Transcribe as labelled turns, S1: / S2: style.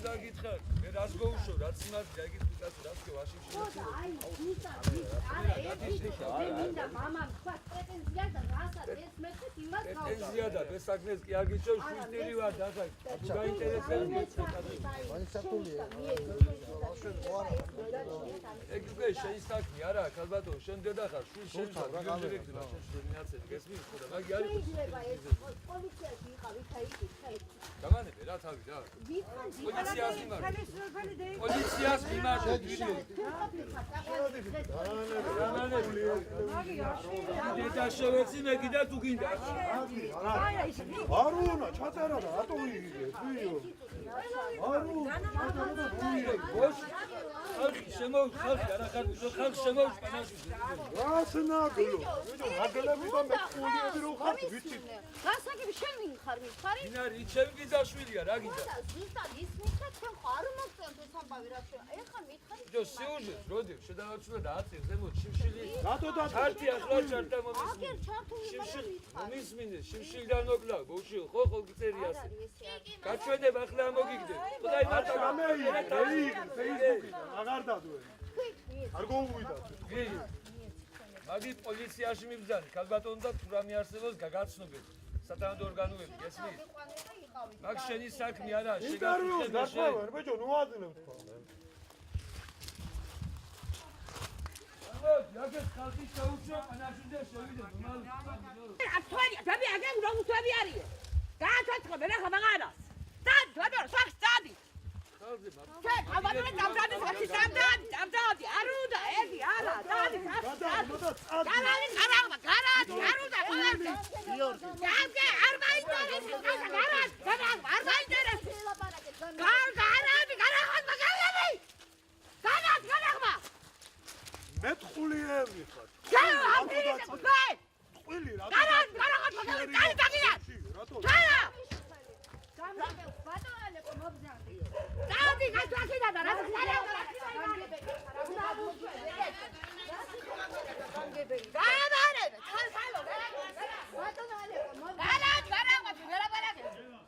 S1: უნდა გითხრა, მე რას გოუშო, რაც იმას გაიგიწვი კაცო, რაც კი ვაშინში.
S2: აი, არა, მინდა მამამ თქვა პრეტენზია და რასაც ეს მეცეთ იმას გავუშვი.
S1: პრეტენზია და ბესაგნეს კი არ გიჩვევ, შვიდერი ვარ და ხა. გაინტერესებული ეგ უკვე შენი საქმე არა, ქალბატონო, შენ დედა ხარ, შვილ შეიძლება გიჟერეკდება, შენ დინაცები გესმის ხო და მაგი არის.
S2: შეიძლება ეს პოლიციაში იყავით აი იქ.
S1: გამანები რა თავი რა. პოლიციას მიმართ. პოლიციას მიმართ დიდი. დედა შევეცი მე კიდე თუ გინდა.
S3: არულა ჩაწერა და რატო იგიგე? თვიო. არულა ჩაწერა და იგიგე.
S1: ხალხი შემოუხალხი არა ხალხი შემოუწყანაში.
S3: რას ნაგლო? ნაგლები და მეწყულიები რო ხარ ვიცი.
S2: გასაგები შენ ვინ ხარ მიხარი?
S1: ვინ არის ჩემი გიზაშვილია რა გინდა?
S2: ზუსტად ის მითხა თქვენ ხო არ მოგწონთ ეს ამბავი რა შე. ეხლა მითხარი.
S1: ჯო სიუჟეტს როდი შედავაჩვლა და აწევ ზემოთ შიმშილი.
S3: რატო და
S1: ჩარტი ახლა ჩარტა მომისმინე.
S2: აგერ ჩართული მაგრამ მითხარი.
S1: მომისმინე შიმშილიდან მოკლა ბოში ხო ხოლმე ასე. გაჩვენება ახლა მოგიგდე. ხუдай მარტო
S3: გამეი ფეისბუქიდან აღარ დადუე. არ გოუვიდა.
S1: მაგი პოლიციაში მიბრძანი, ქალბატონო და თუ რამე არსებობს გაგაცნობეთ. სათანადო ორგანოები გესმის? მაგ შენი საქმე არა,
S3: შეგახსენე შენ. ბიჭო, ნუ აძლევ თქვა.
S1: აგეთ ხალხი შეუჩო, ანაშუნდა შევიდე ნორმალურად.
S4: ათვალი, დაბი აგენ რომ უთვები არისო. გააცოცხლე რა ხამაღანას. დად, დაბი, სახს დადი.
S1: ხალხი მაგ.
S4: ჩე, ალბათ დამდადი, სახში დამდადი. არუდა, ეგი, არა, დადი, სახში. გარალი, არუდა, ყველაფერი. გაგე, არ მაინტერესებს, გარალი, არ მაინტერესებს. გარალი, გარახმა. განახმა.
S3: მეთხულიები ხარ.
S4: ჩაო, აფრინე,
S3: ტყვილი რა.
S4: გარახმა, დაგიდა.
S3: რატო?
S4: ჩაო.
S2: ბატონალეკო მობზანდი.
S4: დადი, გასვაქიდა და რა
S2: განგებელი.